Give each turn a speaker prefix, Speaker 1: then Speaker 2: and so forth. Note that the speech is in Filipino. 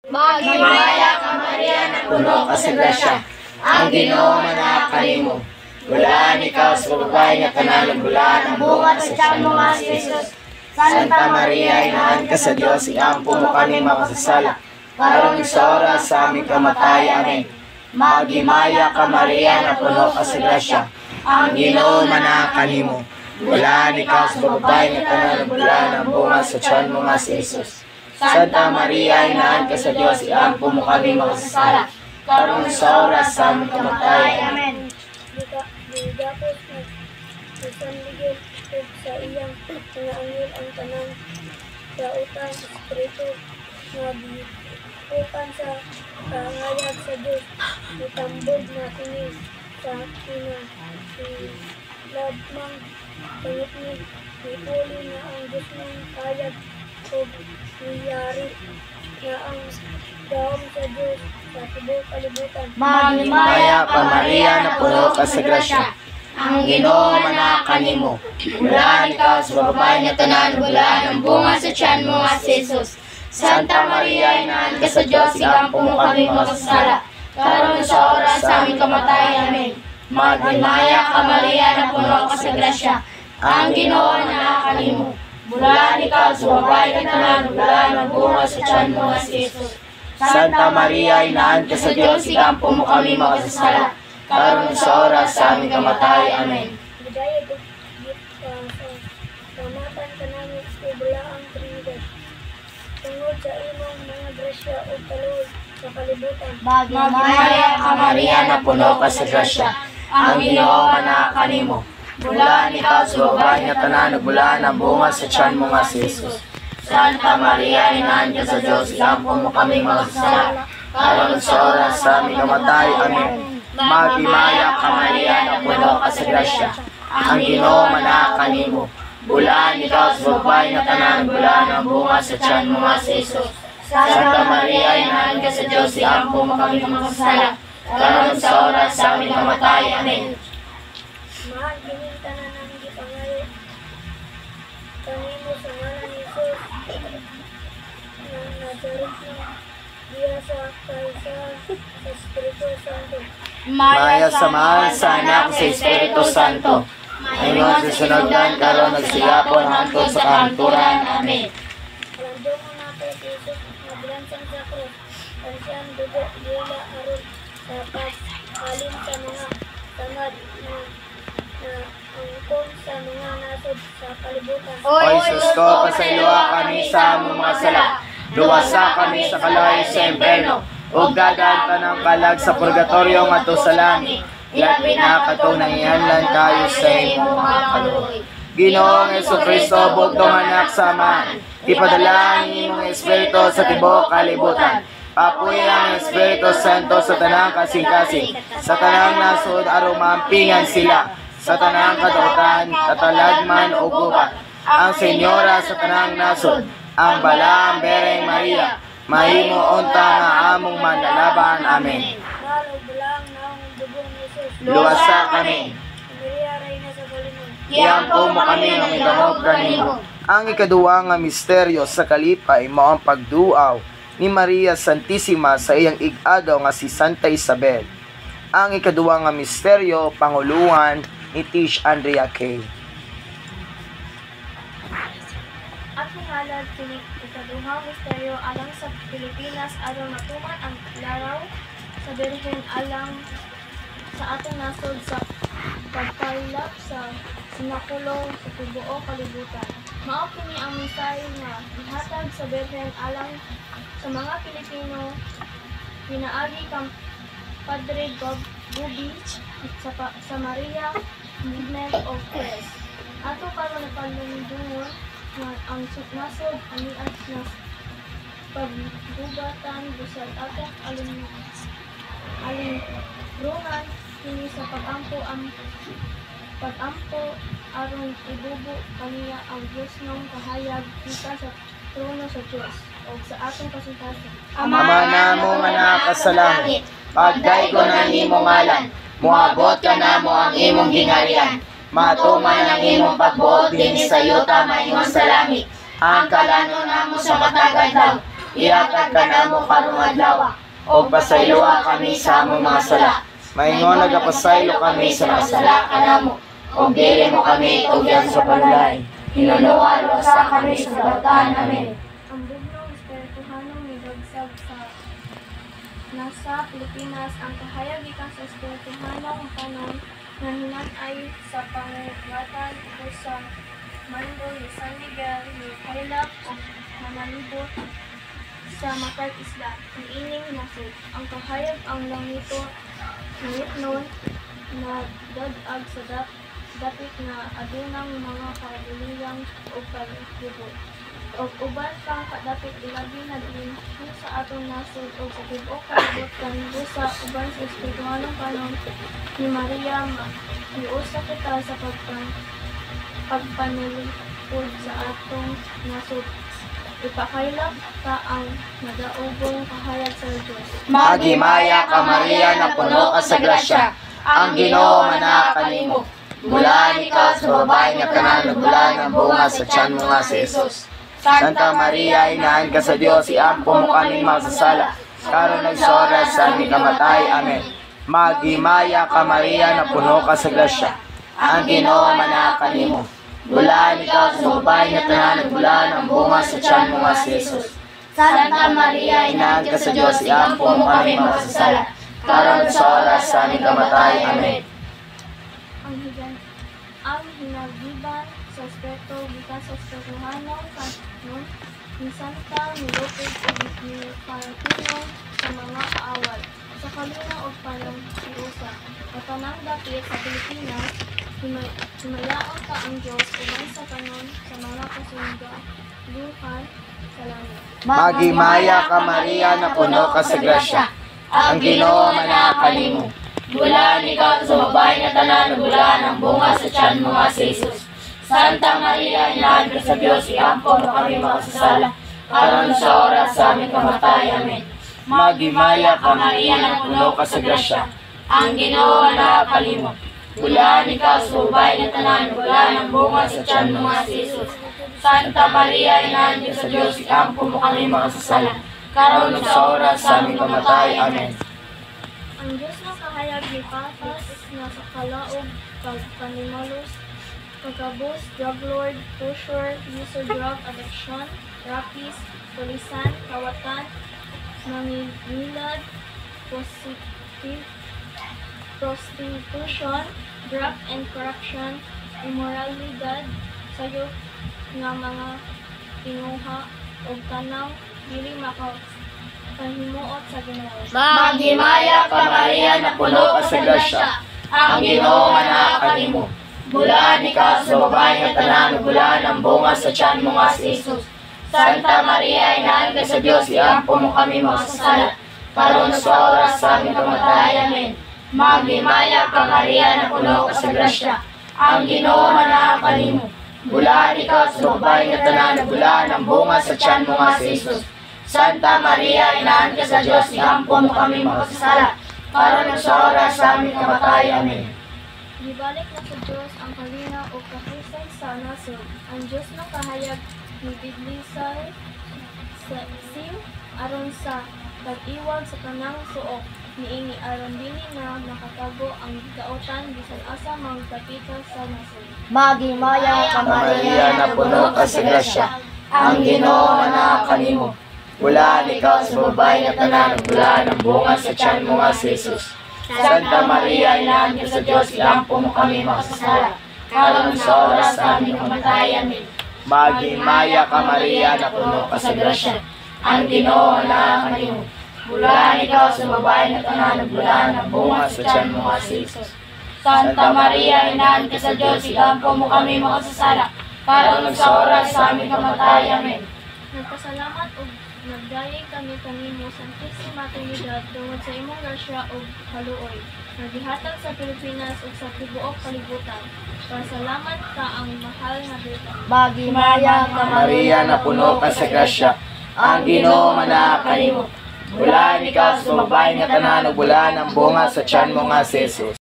Speaker 1: Maghimaya ka Maria na puno ka sa grasya, ang Ginoo manaak kanimo. Bulaan ikaw sa babae nga tanan bulaan ang bunga sa tiyan mo nga si Jesus. Santa Maria, inahan ka sa Dios, iampo mo kami makasasala, karon sa oras sa aming kamatay. Amen. Maghimaya ka Maria na puno ka sa grasya, ang Ginoo manaak kanimo. Bulaan ikaw sa babae nga tanan bulaan ang bunga sa tiyan mo nga si Jesus. Santa Maria, inahan ka sa Diyos, iampo mo kami makasasala, karon sa oras sa aming kamatay. Amen.
Speaker 2: Digapos na isanligid sa iyang mga anghel ang tanang dautan espiritu nga gibukan sa kahayag sa Diyos. Itambod na kini sa labmang pangitnig. Ipuli na ang Diyos ng kahayag o niyari na ang daom sa Diyos sa tibuok kalibutan.
Speaker 1: Maghimaya ka Maria na puno ka sa grasya, ang Ginoo manaak kanimo. Bulaan ikaw sa babae nga tanan bulaan ang bunga sa tiyan mo nga si Jesus. Santa Maria, inahan ka sa Diyos, iampo mo kami makasasala, karon sa oras sa aming kamatay. Amen. Maghimaya ka Maria na puno ka sa grasya, ang Ginoo manaak kanimo. Bulaan ikaw sa babae nga tanan bulaan ang bunga sa tiyan mo nga si Jesus. Santa Maria, inahan ka sa Diyos, iampo mo kami makasasala, karon sa oras sa aming kamatay. Amen.
Speaker 2: Bidaya git sa kamatan ka namin o bulaang Trinidad. Tungod sa imong mga grasya o kaluod sa kalibutan.
Speaker 1: Maghimaya ka Maria na puno ka sa grasya, ang Ginoo manaak kanimo. Bulaan ikaw sa babae nga tanan bulaan ang bunga sa tiyan mo nga si Jesus. Santa Maria, inahan ka sa Diyos, iampo mo kami makasasala, karon sa oras sa aming kamatay. Amen. Maghimaya ka Maria na puno ka sa grasya, ang Ginoo manaak kanimo. Bulaan ikaw sa babae nga tanan bulaan ang bunga sa tiyan mo nga si Jesus. Santa Maria, inahan ka sa Diyos, iampo mo kami makasasala, karon sa oras sa aming kamatay. Amen.
Speaker 2: Mahal kining tanan ang gipangayo kanimo sa ngalan ni Jesus na Nazaret na diya sa Kaisa sa Espiritu Santo.
Speaker 1: Maya sa mahal sa anak sa Espiritu Santo, ngayon sa sunugdan karon nagsiyapon hangtod sa kahanturan. Amen.
Speaker 2: Alandong mo natin si Jesus na bilansang sa krus, kansiyang dugo dila aron sa paghalin sa mga tamad na angkon sa mga nasod sa kalibutan.
Speaker 1: O Jesus ko, pasayloa kami sa among mga sala, luwasa kami sa kalayo sa impierno, ug dagan ka ng kalag sa purgatorio ngadto sa langit. Ilabi na katong nangihanlan kayo sa imong mga kaluoy. Ginoong Jesucristo, bugtong anak sa Amahan, ipadala ang imong Espiritu sa tibuok kalibutan. Papuy ang Espiritu Santo sa tanang kasing-kasing, sa tanang nasod aron maampingan sila, sa tanang kadautan, katalagman o gubat. Ang Senyora sa tanang nasod, ang Balaang Bereng Maria, mahimo unta nga among manlalaban. Amen.
Speaker 2: Mahal o bulang naong dugong Jesus.
Speaker 1: Luwasa kami.
Speaker 2: Maria, Reyna sa Balinon.
Speaker 1: Iampo mo kami ng idamog kanimo.
Speaker 3: Ang ikaduwa nga misteryo sa kalipay mao ang pagduaw ni Maria Santissima sa iyang ig-agaw nga si Santa Isabel. Ang ikaduwa nga misteryo panguluhan ni Tish Andrea Kay.
Speaker 2: At hingalad kini ikaduhang misteryo alang sa Pilipinas aron matuman ang laraw sa Birhen alang sa atong nasod sa pagkaylap sa sinakulong sa tibuok kalibutan. Mao kini ang mensahe nga gihatag sa Birhen alang sa mga Pilipino pinaagi kang Padre Bubich sa Maria Movement of Christ. Ato karon napalundungon nga ang nasod aniad na paggubatan bisag atong alunrungan kini sa pag-ampo aron ibubo kaniya ang Dios ng kahayag kita sa trono sa Dios o sa atong kasing-kasing.
Speaker 3: Ama namo nga naa sa langit, pagdaygo ng imong ngalan, moabot ka namo ang imong gingharian. Matuman ang imong pagbuot dinhi sa yuta maingon sa langit. Ang kalano namo sa matag adlaw,
Speaker 1: ihatag ka namo karong adlaw, ug pasayloa kami sa among mga sala.
Speaker 3: Maingon nagapasaylo kami sa mga sala
Speaker 1: kanamo, ug dili mo kami tugyan sa panulay. Hinuluwa sa kami sa kabatan. Amen.
Speaker 2: Ang bugnong espirituhanong midagsag sa nasa Pilipinas ang kahayag gikan sa espirituhanong kanon nga hinay sa pangulatan o sa mando ni San Miguel ni Kailap o manalibot sa matag isla. Ang ining nasod, ang kahayag ang langito nun na dadag sa dapit nga adunang mga kabulilang o kalibot. O uban pang kadapit ilabi na din sa atong nasod o sa tibok kalibot kanto sa uban sa espirituhanong kanon ni Maria iusa kita sa pagpanilipod sa atong nasod. Ipakailap ka ang nadaugong kahayag sa Diyos.
Speaker 1: Magimaya ka Maria na puno ka sa grasya, ang Ginoo manaak kanimo. Bulan ikaw sa babae nga tanan bulan ang bunga sa tiyan mo nga si Jesus. Santa Maria, inahan ka sa Dios, iampo mo kaming magsasala, karon ug sa oras sa aming kamatay. Amen.
Speaker 3: Magimaya ka Maria na puno ka sa grasya,
Speaker 1: Ang Ginoo manaak kanimo. Bulan ikaw sa babae nga tanan bulan ang bunga sa tiyan mo nga si Jesus. Santa Maria, inahan ka sa Dios, iampo mo kaming magsasala, karon ug sa oras sa aming kamatay. Amen.
Speaker 2: Ang hinagiban sa espiritu gikan sa espirituhanong kanon ni Santa Milupig ug ni Valentino sa mga kaaway sa kalina ug panangsiusa sa tanang dapit sa Pilipinas. Himayaon ka ang Diyos uban sa kanon sa mga kasundaluhan sa langit.
Speaker 3: Magimaya ka Maria na puno ka sa grasya,
Speaker 1: Ang Ginoo manaak kanimo. Bulan ikaw sa babae nga tanan bulan ang bunga sa tiyan mo nga si Jesus. Santa Maria, inahan ka sa Dios, iampo mo kami magsasala, karon sa oras sa aming kamatay. Amen.
Speaker 3: Magimaya ka Maria na puno ka sa grasya,
Speaker 1: Ang Ginoo manaak kanimo. Bulan ikaw sa babae nga tanan bulan ang bunga sa tiyan mo nga si Jesus. Santa Maria, inahan ka sa Dios, iampo mo kami magsasala, karon sa oras sa aming kamatay. Amen.
Speaker 2: Ang Diyos ng kahayag ni Papas na sa kalaog, pagpanimalos, pagkabos, drug lord, pusher, user drug addiction, rapis, pulisan, kawatan, nangingilad, prostitution, drug and corruption, immoralidad, sayop nga mga tinguha o tanang dili makapahimuot sa Ginoo.
Speaker 1: Magimaya ka Maria na puno ka sa grasya, ang Ginoo manaak kanimo. Bulan ikaw sa babae nga tanan bulan ang bunga sa tiyan mo nga si Jesus. Santa Maria, inahan ka sa Dios, iampo mo kami magsasala, karon sa oras sa aming kamatay. Amen. Magimaya ka Maria na puno ka sa grasya, ang Ginoo manaak kanimo. Bulan ikaw sa babae nga tanan bulan ang bunga sa tiyan mo nga si Jesus. Santa Maria, inahan ka sa Dios, iampo mo kami magsasala, karon sa oras sa aming kamatay. Amen.
Speaker 2: Gibalik na sa Diyos ang kalina o kahisay sa nasod. Ang Diyos ng kahayag ni Biglisay sa sim aron sa pag-iwag sa kanang suok niini aron dili na nakatago ang kautan bisan asa magdapita sa nasod.
Speaker 1: Magimaya ka
Speaker 3: Maria na puno ka sa grasya,
Speaker 1: ang Ginoo manaak kanimo. Bulan ikaw sa babae nga tanan bulan ang bunga sa tiyan mo nga si Jesus. Santa Maria, inahan ka sa Dios, iampo mo kami magsasala, karon sa oras sa aming kamatay. Amen.
Speaker 3: Magimaya ka Maria na puno ka sa grasya,
Speaker 1: Ang Ginoo manaak kanimo. Bulan ikaw sa babae nga tanan bulan ang bunga sa tiyan mo nga si Jesus. Santa Maria, inahan ka sa Dios, iampo mo kami magsasala, karon sa oras sa aming kamatay. Amen.
Speaker 2: Nagpasalamat ug nagdayeg kami kanimo Santissima Trinidad tungod sa imong grasya ug kaluoy. Nagihatag sa Pilipinas ug sa tibuok kalibutan. Pasalamat ka ang mahal nga Birhen.
Speaker 1: Magimaya ka
Speaker 3: Maria na puno ka sa grasya,
Speaker 1: ang Ginoo manaak kanimo.
Speaker 3: bulan ikaw sa babae nga tanan bulan ang bunga sa tiyan mo nga si Jesus.